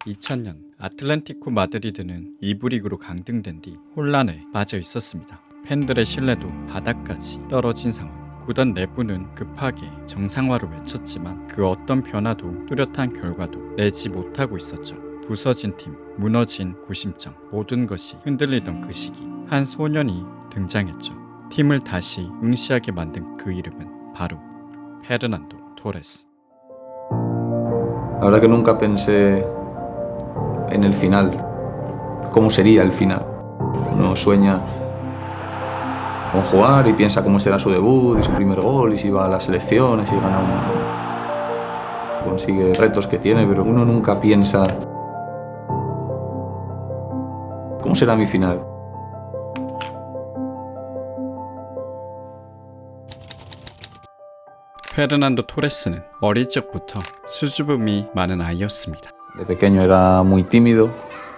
2000년 아틀레티코 마드리드는 2부 리그로 강등된 뒤 혼란에 빠져 있었습니다. 팬들의 신뢰도 바닥까지 떨어진 상황. 구단 내부는 급하게 정상화를 외쳤지만 그 어떤 변화도 뚜렷한 결과도 내지 못하고 있었죠. 부서진 팀, 무너진 구심점, 모든 것이 흔들리던 그 시기 한 소년이 등장했죠. 팀을 다시 응시하게 만든 그 이름은 바로 페르난도 토레스. La verdad que nunca pensé en el final, cómo sería el final. Uno sueña con jugar y piensa cómo será su debut y su primer gol y si va a las selecciones y gana consigue retos que tiene, pero uno nunca piensa cómo será mi final. 페르난도 토레스는 어릴 적부터 수줍음이 많은 아이였습니다. De pequeño era muy tímido,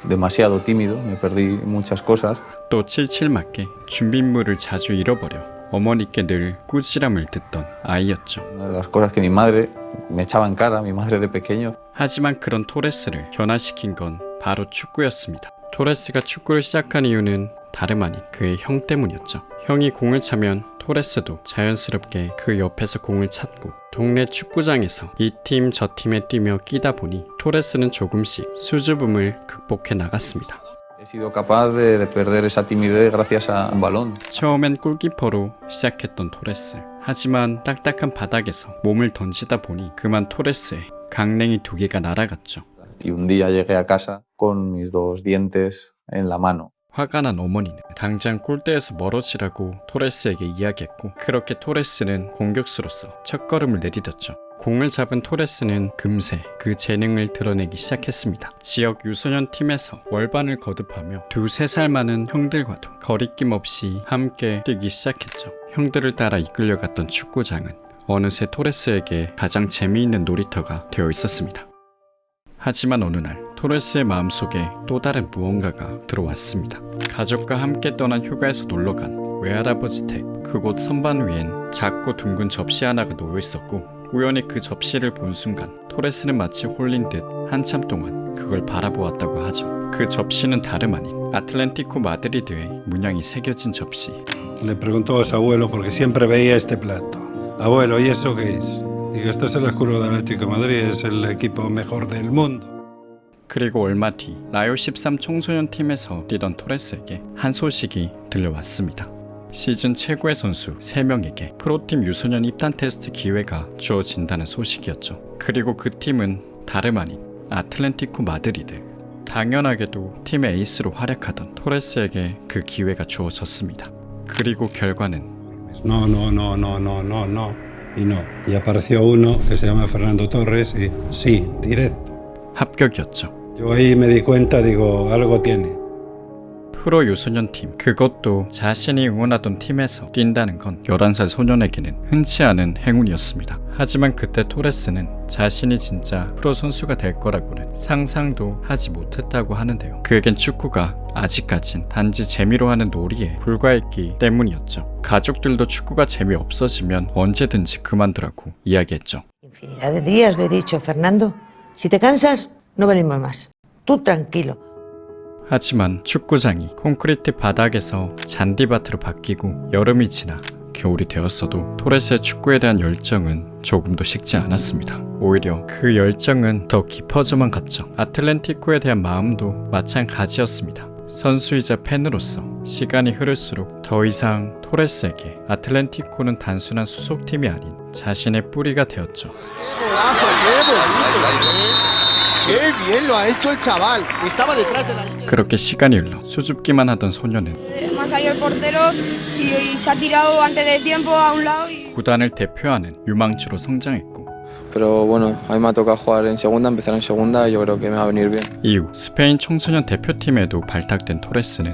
demasiado tímido, me perdí muchas cosas. 또 칠칠맞게 준비물을 자주 잃어버려 어머니께 늘 꾸지람을 듣던 아이였죠. Una de las cosas que mi madre me echaba en cara, mi madre de pequeño. 하지만 그런 토레스를 변화시킨 건 바로 축구였습니다. 토레스가 축구를 시작한 이유는 다름 아닌 그의 형 때문이었죠. 형이 공을 차면 토레스도 자연스럽게 그 옆에서 공을 찾고 동네 축구장에서 이 팀 저 팀에 뛰며 끼다 보니 토레스는 조금씩 수줍음을 극복해 나갔습니다. He sido capaz de perder esa timidez gracias a un balón. 처음엔 골키퍼로 시작했던 토레스. 하지만 딱딱한 바닥에서 몸을 던지다 보니 그만 토레스의 강냉이 2개가 날아갔죠. Y un día llegué a casa con mis dos dientes en la mano. 화가 난 어머니는 당장 골대에서 멀어지라고 토레스에게 이야기했고 그렇게 토레스는 공격수로서 첫걸음을 내디뎠죠. 공을 잡은 토레스는 금세 그 재능을 드러내기 시작했습니다. 지역 유소년 팀에서 월반을 거듭하며 2-3살 많은 형들과도 거리낌 없이 함께 뛰기 시작했죠. 형들을 따라 이끌려갔던 축구장은 어느새 토레스에게 가장 재미있는 놀이터가 되어 있었습니다. 하지만 어느 날 토레스의 마음속에 또 다른 무언가가 들어왔습니다. 가족과 함께 떠난 휴가에서 놀러간 외할아버지 댁. 그곳 선반 위엔 작고 둥근 접시 하나가 놓여 있었고 우연히 그 접시를 본 순간 토레스는 마치 홀린 듯 한참 동안 그걸 바라보았다고 하죠. 그 접시는 다름 아닌 아틀레티코 마드리드의 문양이 새겨진 접시. Le preguntó a su abuelo porque siempre veía este plato. Abuelo, ¿y eso qué es? Digo, este es el escudo de Atlético de Madrid, es el equipo mejor del mundo. 그리고 얼마 뒤 라요 13 청소년 팀에서 뛰던 토레스에게 한 소식이 들려왔습니다. 시즌 최고의 선수 3명에게 프로팀 유소년 입단 테스트 기회가 주어진다는 소식이었죠. 그리고 그 팀은 다름 아닌 아틀레티코 마드리드. 당연하게도 팀의 에이스로 활약하던 토레스에게 그 기회가 주어졌습니다. 그리고 결과는 No. Y no. Y apareció uno que se llama Fernando Torres y sí, directo. 합격이었죠. Yo ahí me di cuenta, digo, algo tiene. 프로 유소년 팀, 그것도 자신이 응원하던 팀에서 뛴다는 건 11살 소년에게는 흔치 않은 행운이었습니다. 하지만 그때 토레스는 자신이 진짜 프로 선수가 될 거라고는 상상도 하지 못했다고 하는데요. 그에겐 축구가 아직까진 단지 재미로 하는 놀이에 불과했기 때문이었죠. 가족들도 축구가 재미없어지면 언제든지 그만두라고 이야기했죠. Infinidad de días le he dicho, Fernando, si te cansas, no venimos más. Tú tranquilo. 하지만 축구장이 콘크리트 바닥에서 잔디밭으로 바뀌고 여름이 지나 겨울이 되었어도 토레스의 축구에 대한 열정은 조금도 식지 않았습니다. 오히려 그 열정은 더 깊어져만 갔죠. 아틀레티코에 대한 마음도 마찬가지였습니다. 선수이자 팬으로서 시간이 흐를수록 더 이상 토레스에게 아틀레티코는 단순한 소속팀이 아닌 자신의 뿌리가 되었죠. 그렇게 시간이 흘러 수줍기만 하던 소년은 구단을 대표하는 유망주로 성장했고 Pero bueno, a mí me ha tocado jugar en segunda, empezar en segunda y yo creo que me va a venir bien. 이후 스페인 청소년 대표팀에도 발탁된 토레스는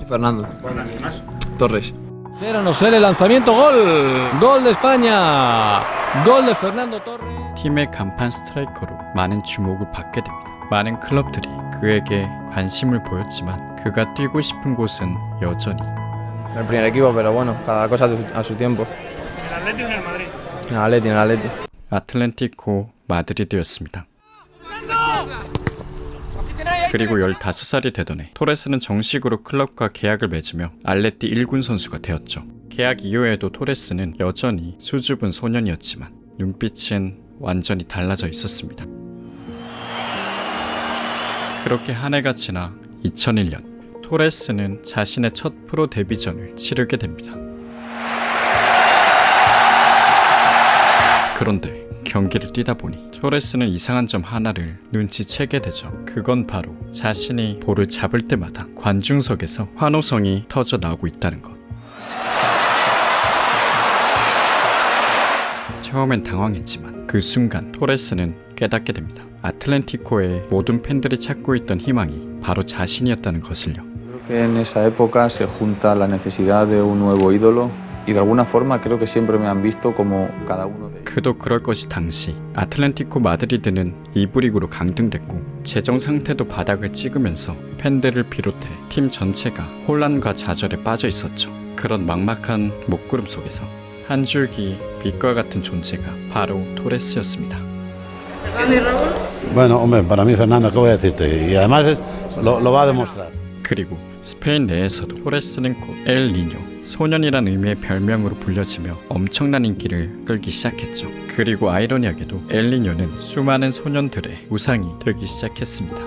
Fernando Torres. Será no ser el lanzamiento, gol. Gol de España. Gol de Fernando Torres. 팀의 간판 스트라이커로 많은 주목을 받게 됩니다. 많은 클럽들이 그에게 관심을 보였지만 그가 뛰고 싶은 곳은 여전히 En el primer equipo, pero bueno, cada cosa a su tiempo. ¿En el Atleti o en el Madrid? En el Atleti. 아틀레티코 마드리드였습니다. 그리고 15살이 되던 해 토레스는 정식으로 클럽과 계약을 맺으며 알레티 1군 선수가 되었죠. 계약 이후에도 토레스는 여전히 수줍은 소년이었지만 눈빛은 완전히 달라져 있었습니다. 그렇게 한 해가 지나 2001년 토레스는 자신의 첫 프로 데뷔전을 치르게 됩니다. 그런데 경기를 뛰다 보니 토레스는 이상한 점 하나를 눈치채게 되죠. 그건 바로 자신이 볼을 잡을 때마다 관중석에서 환호성이 터져 나오고 있다는 것. 처음엔 당황했지만 그 순간 토레스는 깨닫게 됩니다. 아틀레티코의 모든 팬들이 찾고 있던 희망이 바로 자신이었다는 것을요. Creo que en esa época se junta la necesidad de un nuevo ídolo y de alguna forma creo que siempre me han visto como cada uno de ellos. 그도 그럴 것이 당시 아틀레티코 마드리드는 2부 리그로 강등됐고 재정 상태도 바닥을 찍으면서 팬들을 비롯해 팀 전체가 혼란과 좌절에 빠져 있었죠. 그런 막막한 목구름 속에서 한 줄기 빛과 같은 존재가 바로 토레스였습니다. Bueno, hombre, para mí Fernando, ¿qué voy a decirte? Y además lo va a demostrar. 그리고 스페인 내에서도 토레스는 곧 엘 니뇨, 소년이란 의미의 별명으로 불려지며 엄청난 인기를 끌기 시작했죠. 그리고 아이러니하게도 엘 니뇨는 수많은 소년들의 우상이 되기 시작했습니다.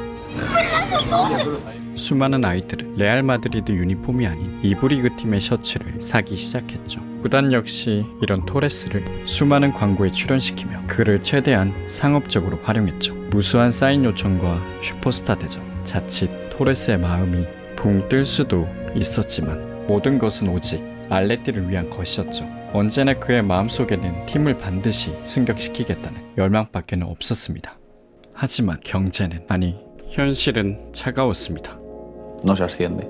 수많은 아이들은 레알 마드리드 유니폼이 아닌 2부 리그 팀의 셔츠를 사기 시작했죠. 구단 역시 이런 토레스를 수많은 광고에 출연시키며 그를 최대한 상업적으로 활용했죠. 무수한 사인 요청과 슈퍼스타 대접, 자칫 토레스의 마음이 붕 뜰 수도 있었지만 모든 것은 오직 알레티를 위한 것이었죠. 언제나 그의 마음속에는 팀을 반드시 승격시키겠다는 열망밖에는 없었습니다. 하지만 경제는, 아니 현실은 차가웠습니다. No se asciende.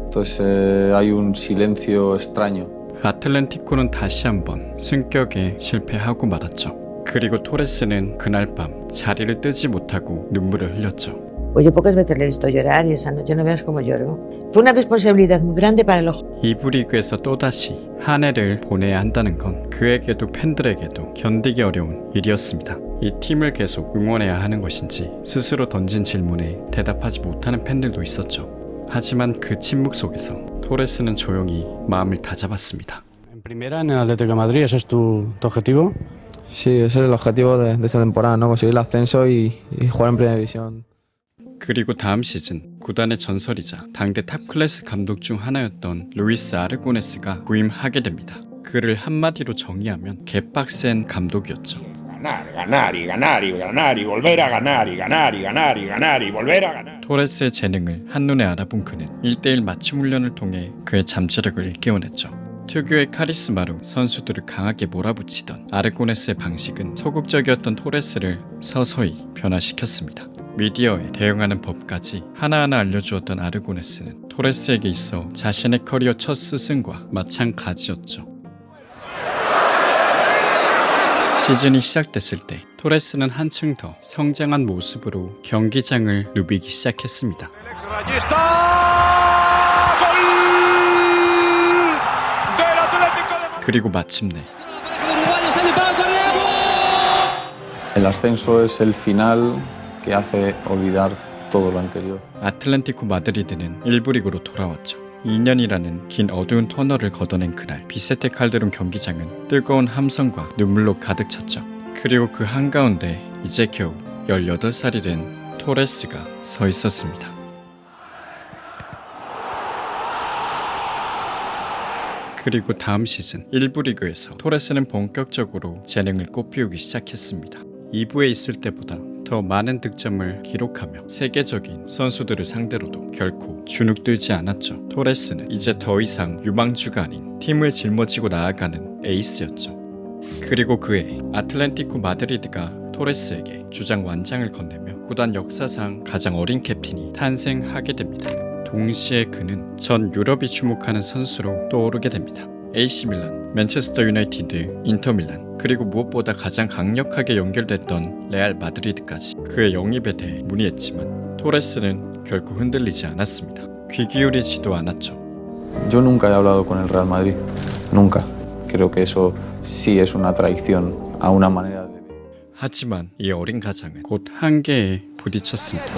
Entonces hay un silencio extraño. 아틀레티코는 다시 한번 승격에 실패하고 말았죠. 그리고 토레스는 그날 밤 자리를 뜨지 못하고 눈물을 흘렸죠. Pues yo pocas veces le he visto llorar y esa noche no veas cómo lloró. Fue una responsabilidad muy grande para el ojo. 2부 리그에서 또다시 한 해를 보내야 한다는 건 그에게도 팬들에게도 견디기 어려운 일이었습니다. 이 팀을 계속 응원해야 하는 것인지 스스로 던진 질문에 대답하지 못하는 팬들도 있었죠. 하지만 그 침묵 속에서 토레스는 조용히 마음을 다잡았습니다. En primera, en el Atlético de Madrid, ¿ese es tu objetivo? Sí, ese es el objetivo de esta temporada, ¿no? Conseguir el ascenso y jugar en primera división. 그리고 다음 시즌 구단의 전설이자 당대 탑클래스 감독 중 하나였던 루이스 아르고네스가 부임하게 됩니다. 그를 한마디로 정의하면 개빡센 감독이었죠. 토레스의 재능을 한눈에 알아본 그는 1대1 맞춤 훈련을 통해 그의 잠재력을 일깨워냈죠. 특유의 카리스마로 선수들을 강하게 몰아붙이던 아르고네스의 방식은 소극적이었던 토레스를 서서히 변화시켰습니다. 미디어에 대응하는 법까지 하나하나 알려주었던 아르고네스는 토레스에게 있어 자신의 커리어 첫 스승과 마찬가지였죠. 시즌이 시작됐을 때 토레스는 한층 더 성장한 모습으로 경기장을 누비기 시작했습니다. 그리고 마침내 El ascenso es el final que hace olvidar todo lo anterior. 아틀레티코 마드리드는 1부 리그로 돌아왔죠. 2년이라는 긴 어두운 터널을 걷어낸 그날 비세테 칼데론 경기장은 뜨거운 함성과 눈물로 가득 찼죠. 그리고 그 한가운데 이제 겨우 18살이 된 토레스가 서 있었습니다. 그리고 다음 시즌 1부 리그에서 토레스는 본격적으로 재능을 꽃피우기 시작했습니다. 2부에 있을 때보다 더 많은 득점을 기록하며 세계적인 선수들을 상대로도 결코 주눅들지 않았죠. 토레스는 이제 더 이상 유망주가 아닌 팀을 짊어지고 나아가는 에이스였죠. 그리고 그해 아틀레티코 마드리드가 토레스에게 주장 완장을 건네며 구단 역사상 가장 어린 캡틴이 탄생하게 됩니다. 동시에 그는 전 유럽이 주목하는 선수로 떠오르게 됩니다. AC 밀란, 맨체스터 유나이티드, 인터 밀란, 그리고 무엇보다 가장 강력하게 연결됐던 레알 마드리드까지 그의 영입에 대해 문의했지만 토레스는 결코 흔들리지 않았습니다. 귀 기울이지도 않았죠. Yo nunca he hablado con el Real Madrid, nunca. Creo que eso sí es una traición a una manera de... 하지만 이 어린 가장은 곧 한계에 부딪혔습니다.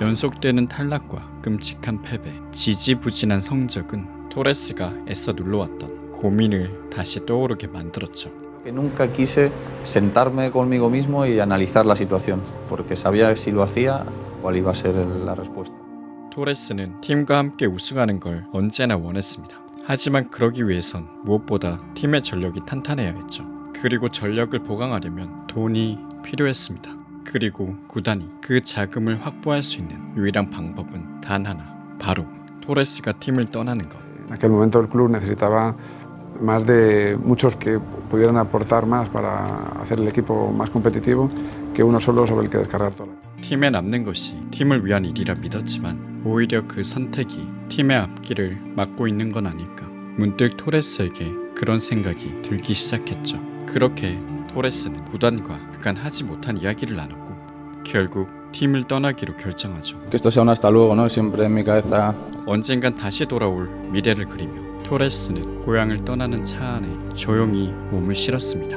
연속되는 탈락과 끔찍한 패배, 지지부진한 성적은 토레스가 애써 눌러왔던 고민을 다시 떠오르게 만들었죠. Que nunca quise sentarme conmigo mismo y analizar la situación, porque sabía que si lo hacía, cuál iba a ser la respuesta. 토레스는 팀과 함께 우승하는 걸 언제나 원했습니다. 하지만 그러기 위해선 무엇보다 팀의 전력이 탄탄해야 했죠. 그리고 전력을 보강하려면 돈이 필요했습니다. 그리고 구단이 그 자금을 확보할 수 있는 유일한 방법은 단 하나, 바로 토레스가 팀을 떠나는 것. En aquel momento el club necesitaba más de muchos que pudieran aportar más para hacer el equipo más competitivo que uno solo sobre el que descargar todo. 팀에 남는 것이 팀을 위한 일이라 믿었지만 오히려 그 선택이 팀의 앞길을 막고 있는 건 아닐까. 문득 토레스에게 그런 생각이 들기 시작했죠. 그렇게 토레스는 구단과 그간 하지 못한 이야기를 나눴고 결국 팀을 떠나기로 결정하죠. Que esto sea un hasta luego, ¿no? Siempre en mi cabeza. 언젠간 다시 돌아올 미래를 그리며 토레스는 고향을 떠나는 차 안에 조용히 몸을 실었습니다.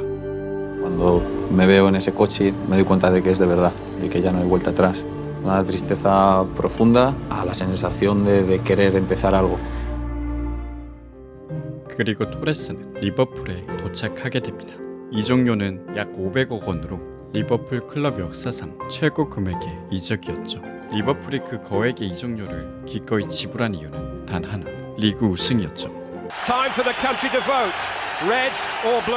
Cuando me veo en ese coche me doy cuenta de que es de verdad, de que ya no hay vuelta atrás. Una tristeza profunda a la sensación de querer empezar algo. 그리고 토레스는 리버풀에 도착하게 됩니다. 이적료는 약 500억 원으로 리버풀 클럽 역사상 최고 금액의 이적이었죠. 리버풀이 그 거액의 이적료를 기꺼이 지불한 이유는 단 하나, 리그 우승이었죠.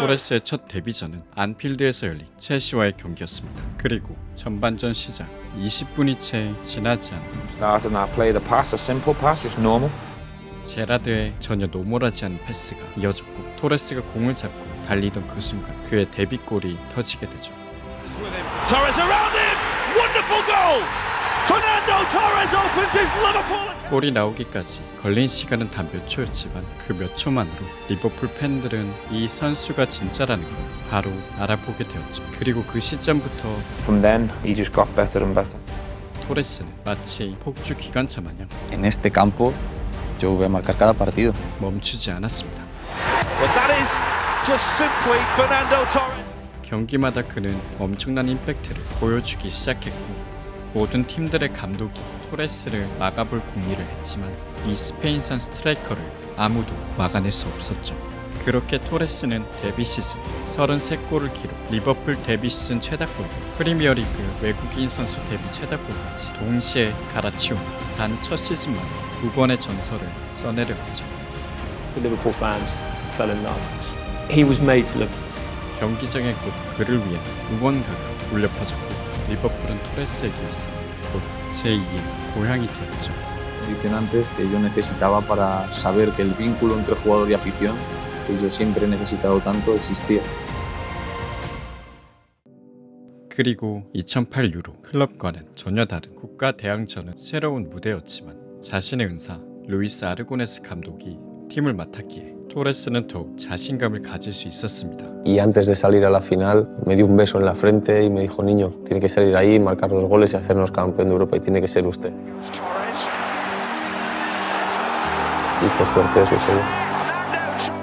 토레스의 첫 데뷔전은 안필드에서 열린 첼시와의 경기였습니다. 그리고 전반전 시작 20분이 채 지나지 않아 Start and I play the pass, a simple pass, just normal. 제라드의 전혀 노멀하지 않은 패스가 이어졌고 토레스가 공을 잡고 달리던 그 순간 그의 데뷔골이 터지게 되죠. 골이 나오기까지 걸린 시간은 단 몇 초였지만 그 몇 초만으로 리버풀 팬들은 이 선수가 진짜라는 걸 바로 알아보게 되었죠. 그리고 그 시점부터 From then, he just got better and better. 토레스는 마치 폭주 기관차 마냥 En este campo yo voy a marcar cada partido. 멈추지 않았습니다. 경기마다 그는 엄청난 임팩트를 보여주기 시작했고 모든 팀들의 감독이 토레스를 막아볼 궁리를 했지만 이 스페인산 스트라이커를 아무도 막아낼 수 없었죠. 그렇게 토레스는 데뷔 시즌 33골을 기록, 리버풀 데뷔 시즌 최다골과 프리미어리그 외국인 선수 데뷔 최다골까지 동시에 갈아치우며 단 첫 시즌 만에 9번의 전설을 써내려갔죠. The Liverpool fans fell in love. He was made for Liverpool. 경기장에 곧 그를 위한 응원가가 울려 퍼졌고 리버풀은 토레스에게 있어 곧 제2의 고향이 되었죠. Dicen antes que yo necesitaba para saber que el vínculo entre jugador y afición, que yo siempre he necesitado tanto, existía. 그리고 2008 유로 클럽과는 전혀 다른 국가 대항전은 새로운 무대였지만 자신의 은사 루이스 아르고네스 감독이 팀을 맡았기에 토레스는 더욱 자신감을 가질 수 있었습니다. Y antes de salir a la final me dio un beso en la frente y me dijo, niño, tiene que salir ahí, marcar 2 goles y hacernos campeón de Europa y tiene que ser usted. Y por suerte sucedió.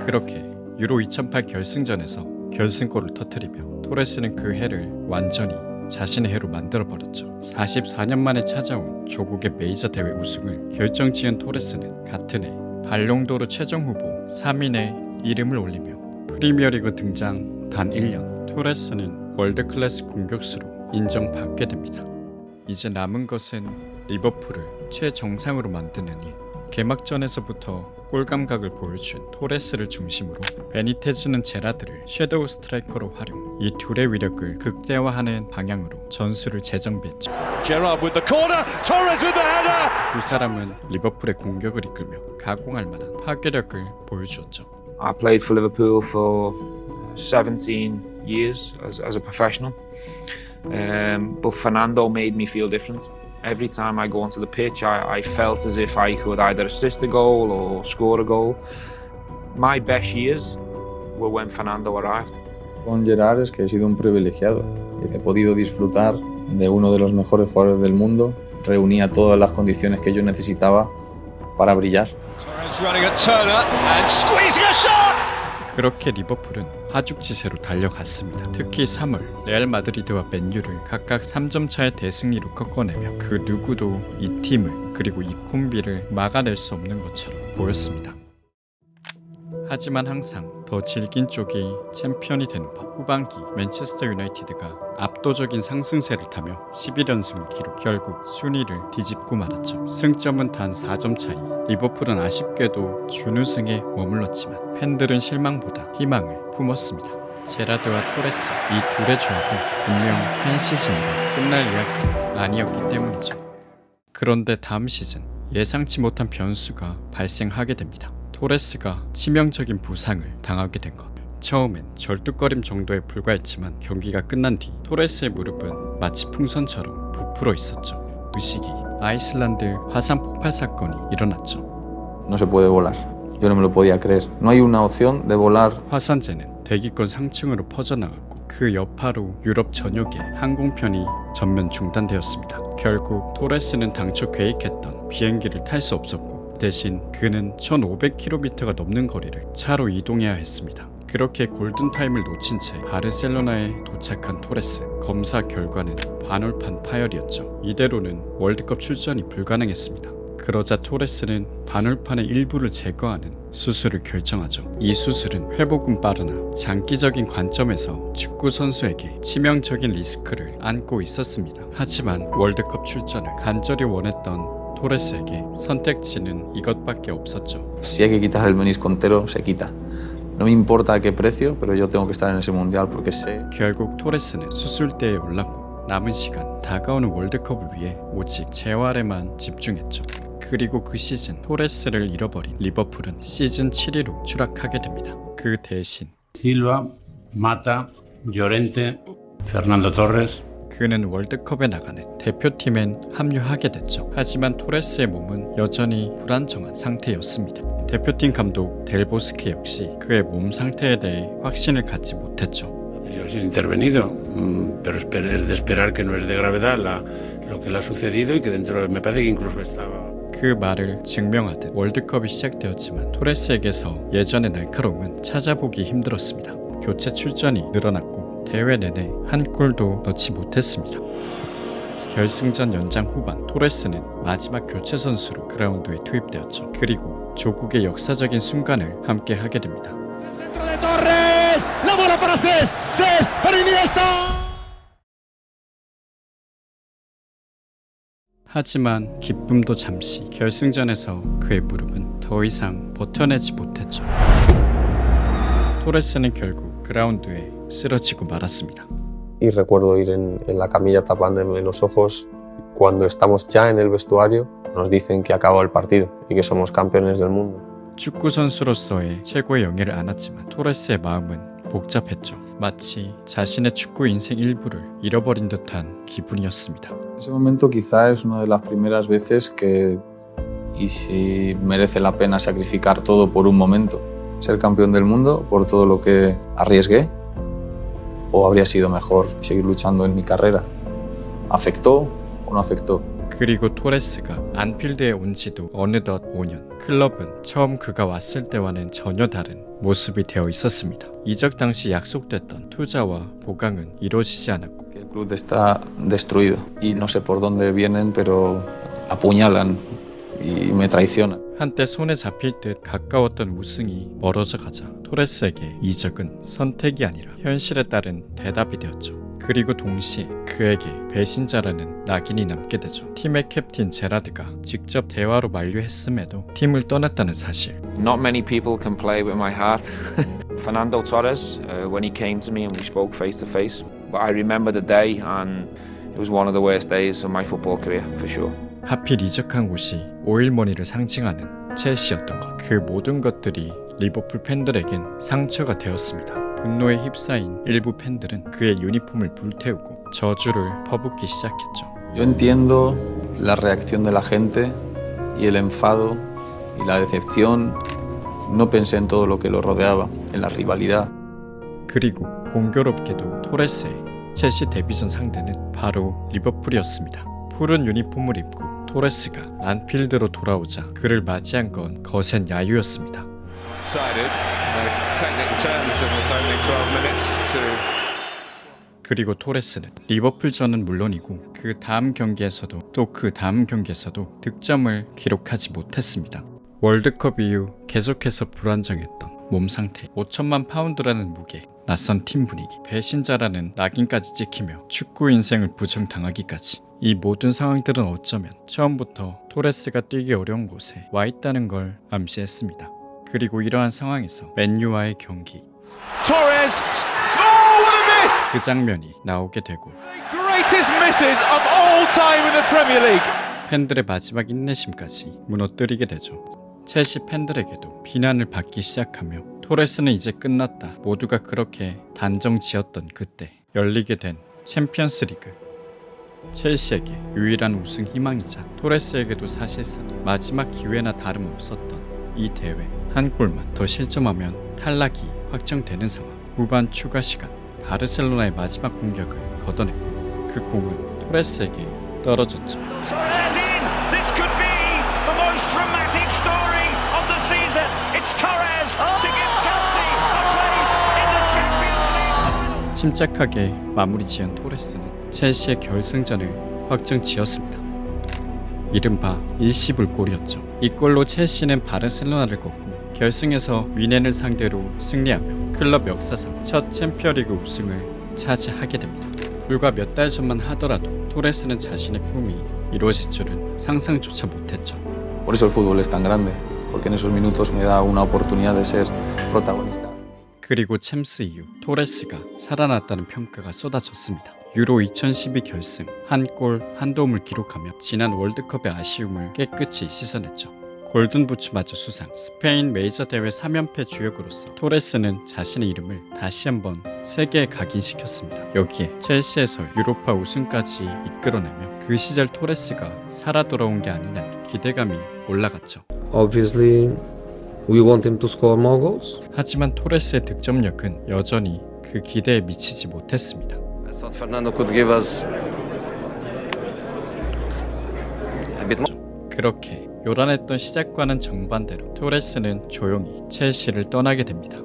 그렇게 유로 2008 결승전에서 결승골을 터뜨리며 토레스는 그 해를 완전히 자신의 해로 만들어버렸죠. 44년 만에 찾아온 조국의 메이저 대회 우승을 결정지은 토레스는 같은 해 발롱도르 최종 후보 3인의 이름을 올리며 프리미어리그 등장 단 1년 토레스는 월드클래스 공격수로 인정받게 됩니다. 이제 남은 것은 리버풀을 최정상으로 만드는 일. 개막전에서부터 골감각을 보여준 토레스를 중심으로 베니테즈는 제라드를 섀도우 스트라이커로 활용, 이 둘의 위력을 극대화하는 방향으로 전술을 재정비했죠. 두 사람은 리버풀의 공격을 이끌며 가공할 만한 파괴력을 보여주었죠. I played for Liverpool for 17 years as a professional, but Fernando made me feel different. Every time I go onto the pitch, I felt as if I could either assist a goal or score a goal. My best years were when Fernando arrived. Con Gerard es que he sido un privilegiado y he podido disfrutar de uno de los mejores jugadores del mundo. Reunía todas las condiciones que yo necesitaba para brillar. 그렇게 리버풀은 하죽지세로 달려갔습니다. 특히 3월 레알 마드리드와 맨유를 각각 3점 차의 대승리로 꺾어내며 그 누구도 이 팀을 그리고 이 콤비를 막아낼 수 없는 것처럼 보였습니다. 하지만 항상 더 질긴 쪽이 챔피언이 되는 법. 후반기 맨체스터 유나이티드가 압도적인 상승세를 타며 11연승을 기록. 결국 순위를 뒤집고 말았죠. 승점은 단 4점 차이. 리버풀은 아쉽게도 준우승에 머물렀지만 팬들은 실망보다 희망을 품었습니다. 제라드와 토레스, 이 둘의 조합은 분명 한 시즌으로 끝날 이야기가 아니었기 때문이죠. 그런데 다음 시즌 예상치 못한 변수가 발생하게 됩니다. 토레스가 치명적인 부상을 당하게 된 것. 처음엔 절뚝거림 정도에 불과했지만 경기가 끝난 뒤 토레스의 무릎은 마치 풍선처럼 부풀어 있었죠. 그 시기 아이슬란드 화산 폭발 사건이 일어났죠. No se puede volar. Yo no me lo podía creer. No hay una opción de volar. 화산재는 대기권 상층으로 퍼져나갔고 그 여파로 유럽 전역의 항공편이 전면 중단되었습니다. 결국 토레스는 당초 계획했던 비행기를 탈 수 없었고 대신 그는 1500km가 넘는 거리를 차로 이동해야 했습니다. 그렇게 골든타임을 놓친 채 바르셀로나에 도착한 토레스. 검사 결과는 반올판 파열이었죠. 이대로는 월드컵 출전이 불가능했습니다. 그러자 토레스는 반올판의 일부를 제거하는 수술을 결정하죠. 이 수술은 회복은 빠르나 장기적인 관점에서 축구 선수에게 치명적인 리스크를 안고 있었습니다. 하지만 월드컵 출전을 간절히 원했던 토레스에게 선택지는 이것밖에 없었죠. Si hay que quitar el menisco entero, se quita. No me importa a qué precio, pero yo tengo que estar en ese mundial porque sé. 결국 토레스는 수술대에 올랐고 남은 시간 다가오는 월드컵을 위해 오직 재활에만 집중했죠. 그리고 그 시즌 토레스를 잃어버린 리버풀은 시즌 7위로 추락하게 됩니다. 그 대신 Silva, Mata, Llorente, Fernando Torres. 그는 월드컵에 나가는 대표팀엔 합류하게 됐죠. 하지만 토레스의 몸은 여전히 불안정한 상태였습니다. 대표팀 감독 델보스케 역시 그의 몸 상태에 대해 확신을 갖지 못했죠. intervenido, pero es de esperar que no es de gravedad lo que le ha sucedido y que dentro me parece que incluso estaba. 그 말을 증명하듯 월드컵이 시작되었지만 토레스에게서 예전의 날카로움은 찾아보기 힘들었습니다. 교체 출전이 늘어났고 대회 내내 한 골도 넣지 못했습니다. 결승전 연장 후반 토레스는 마지막 교체 선수로 그라운드에 투입되었죠. 그리고 조국의 역사적인 순간을 함께 하게 됩니다. 하지만 기쁨도 잠시. 결승전에서 그의 무릎은 더 이상 버텨내지 못했죠. 토레스는 결국 그라운드에 쓰러지고 말았습니다. Y recuerdo ir en la camilla tapándome los ojos. Cuando estamos ya en el vestuario, nos dicen que acabó el partido y que somos campeones del mundo. 축구 선수로서의 최고의 영예를 안았지만 토레스의 마음은 복잡했죠. 마치 자신의 축구 인생 일부를 잃어버린 듯한 기분이었습니다. Ese momento quizá es una de las primeras veces que, y si merece la pena sacrificar todo por un momento, ser campeón del mundo por todo lo que arriesgué, o habría sido mejor seguir luchando en mi carrera. ¿Afectó o no afectó? 그리고 토레스가 안필드에 온 지도 어느덧 5년. 클럽은 처음 그가 왔을 때와는 전혀 다른 모습이 되어 있었습니다. 이적 당시 약속됐던 투자와 보강은 이루어지지 않았고 El club está destruido y no sé por dónde vienen, pero apuñalan y me traicionan. 한때 손에 잡힐 듯 가까웠던 우승이 멀어져 가자 토레스에게 이적은 선택이 아니라 현실에 따른 대답이 되었죠. 그리고 동시에 그에게 배신자라는 낙인이 남게 되죠. 팀의 캡틴 제라드가 직접 대화로 만류했음에도 팀을 떠났다는 사실. Not many people can play with my heart. Fernando Torres, when he came to me and we spoke face to face, but I remember the day and it was one of the worst days of my football career for sure. 하필 이적한 곳이 오일머니를 상징하는 첼시였던 것. 그 모든 것들이 리버풀 팬들에겐 상처가 되었습니다. 분노에 휩싸인 일부 팬들은 그의 유니폼을 불태우고 저주를 퍼붓기 시작했죠. Yo entiendo la reacción de la gente y el enfado y la decepción. No pensé en todo lo que lo rodeaba, en la rivalidad. 그리고 공교롭게도 토레스의 첼시 데뷔전 상대는 바로 리버풀이었습니다. 푸른 유니폼을 입고 토레스가 안필드로 돌아오자 그를 맞이한 건 거센 야유였습니다. 그리고 토레스는 리버풀전은 물론이고 그 다음 경기에서도 또 그 다음 경기에서도 득점을 기록하지 못했습니다. 월드컵 이후 계속해서 불안정했던 몸 상태, 5천만 파운드라는 무게, 낯선 팀 분위기, 배신자라는 낙인까지 찍히며 축구 인생을 부정당하기까지 이 모든 상황들은 어쩌면 처음부터 토레스가 뛰기 어려운 곳에 와 있다는 걸 암시했습니다. 그리고 이러한 상황에서 맨유와의 경기, 그 장면이 나오게 되고 팬들의 마지막 인내심까지 무너뜨리게 되죠. 첼시 팬들에게도 비난을 받기 시작하며 토레스는 이제 끝났다, 모두가 그렇게 단정 지었던 그때 열리게 된 챔피언스리그, 첼시에게 유일한 우승 희망이자 토레스에게도 사실상 마지막 기회나 다름없었던 이 대회, 한 골만 더 실점하면 탈락이 확정되는 상황. 후반 추가 시간, 바르셀로나의 마지막 공격을 걷어냈고 그 공은 토레스에게 떨어졌죠. 침착하게 마무리 지은 토레스는 첼시의 결승전을 확정 지었습니다. 이른바 일시불골이었죠. 이 골로 첼시는 바르셀로나를 꺾고 결승에서 위넨을 상대로 승리하며 클럽 역사상 첫 챔피언리그 우승을 차지하게 됩니다. 불과 몇 달 전만 하더라도 토레스는 자신의 꿈이 이루어질 줄은 상상조차 못했죠. Por eso el fútbol es tan grande, porque en esos minutos me da una oportunidad de ser protagonista. 그리고 챔스 이후 토레스가 살아났다는 평가가 쏟아졌습니다. 유로 2012 결승, 한 골 한 도움을 기록하며 지난 월드컵의 아쉬움을 깨끗이 씻어냈죠. 골든부츠마저 수상, 스페인 메이저 대회 3연패 주역으로서 토레스는 자신의 이름을 다시 한번 세계에 각인시켰습니다. 여기에 첼시에서 유로파 우승까지 이끌어내며 그 시절 토레스가 살아 돌아온 게 아니냐는 기대감이 올라갔죠. Obviously, we want him to score more goals. 하지만 토레스의 득점력은 여전히 그 기대에 미치지 못했습니다. I thought Fernando could give us a bit more. 그렇게 요란했던 시작과는 정반대로 토레스는 조용히 첼시를 떠나게 됩니다.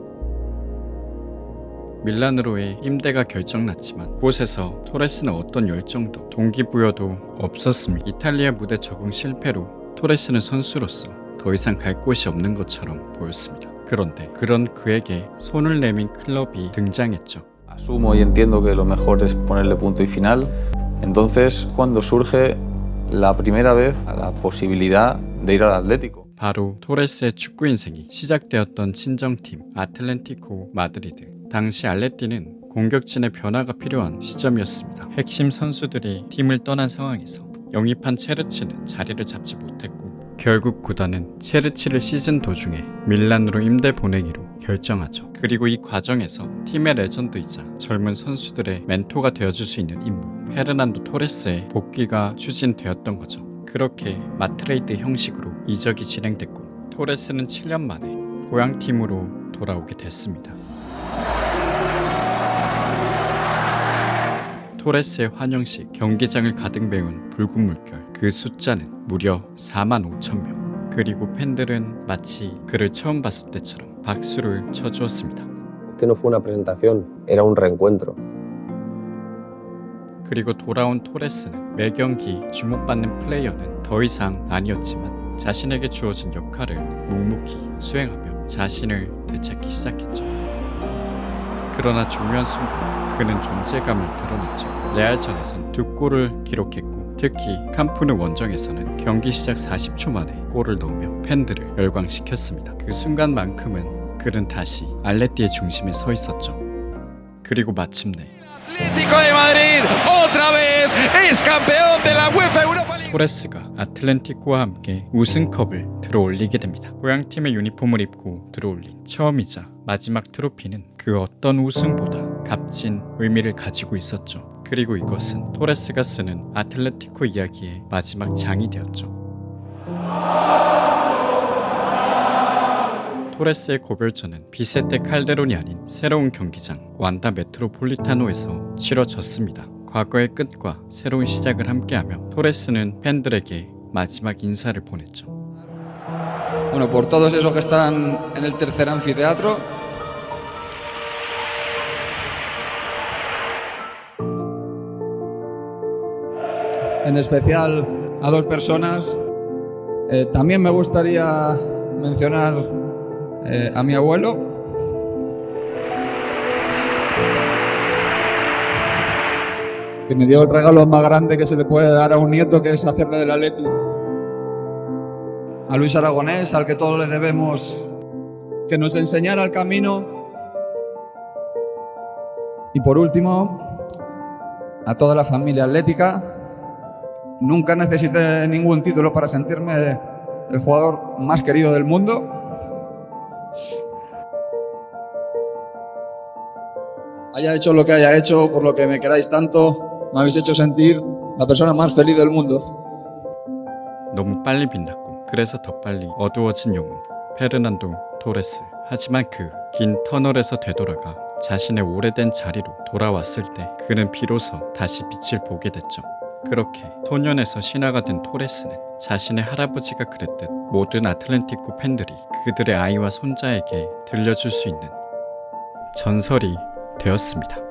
밀란으로의 임대가 결정났지만 그곳에서 토레스는 어떤 열정도 동기부여도 없었습니다. 이탈리아 무대 적응 실패로 토레스는 선수로서 더 이상 갈 곳이 없는 것처럼 보였습니다. 그런데 그런 그에게 손을 내민 클럽이 등장했죠. Asumo y entiendo que lo mejor es ponerle punto y final. Entonces, cuando surge la primera vez la posibilidad de ir al Atlético. 바로 토레스의 축구 인생이 시작되었던 친정팀 아틀레티코 마드리드. 당시 알레티는 공격진의 변화가 필요한 시점이었습니다. 핵심 선수들이 팀을 떠난 상황에서 영입한 체르치는 자리를 잡지 못했고 결국 구단은 체르치를 시즌 도중에 밀란으로 임대 보내기로 결정하죠. 그리고 이 과정에서 팀의 레전드이자 젊은 선수들의 멘토가 되어줄 수 있는 인물 페르난도 토레스의 복귀가 추진되었던 거죠. 그렇게 마트레이드 형식으로 이적이 진행됐고 토레스는 7년 만에 고향팀으로 돌아오게 됐습니다. 토레스의 환영식, 경기장을 가득 메운 붉은 물결, 그 숫자는 무려 45,000명. 그리고 팬들은 마치 그를 처음 봤을 때처럼 박수를 쳐주었습니다. Que no fue una presentación, era un reencuentro. 그리고 돌아온 토레스는 매 경기 주목받는 플레이어는 더 이상 아니었지만 자신에게 주어진 역할을 묵묵히 수행하며 자신을 되찾기 시작했죠. 그러나 중요한 순간 그는 존재감을 드러냈죠. 레알전에선 2골을 기록했고 특히 캄프누 원정에서는 경기 시작 40초 만에 골을 넣으며 팬들을 열광시켰습니다. 그 순간만큼은 그는 다시 알레티의 중심에 서 있었죠. 그리고 마침내 토레스가 아틀레티코와 함께 우승컵을 들어올리게 됩니다. 고향팀의 유니폼을 입고 들어올린 처음이자 마지막 트로피는 그 어떤 우승보다 값진 의미를 가지고 있었죠. 그리고 이것은 토레스가 쓰는 아틀레티코 이야기의 마지막 장이 되었죠. 토레스의 고별전은 비세테 칼데론이 아닌 새로운 경기장 완다 메트로폴리타노에서 치러졌습니다. 과거의 끝과 새로운 시작을 함께하며 토레스는 팬들에게 마지막 인사를 보냈죠. Bueno, por todos esos que están en el tercer anfiteatro, en especial a dos personas. También me gustaría mencionar a mi abuelo, que me dio el regalo más grande que se le puede dar a un nieto, que es hacerle del Atleti. A Luis Aragonés, al que todos le debemos que nos enseñara el camino. Y por último, a toda la familia atlética. Nunca necesité ningún título para sentirme el jugador más querido del mundo. Haya hecho lo que haya hecho, por lo que me queráis tanto, me habéis hecho sentir la persona más feliz del mundo. 너무 빨리 빛났고 그래서 더 빨리 어두워진 영웅 페르난도 토레스. 하지만 그 긴 터널에서 되돌아가 자신의 오래된 자리로 돌아왔을 때 그는 비로소 다시 빛을 보게 됐죠. 그렇게 소년에서 신화가 된 토레스는 자신의 할아버지가 그랬듯 모든 아틀레티코 팬들이 그들의 아이와 손자에게 들려줄 수 있는 전설이 되었습니다.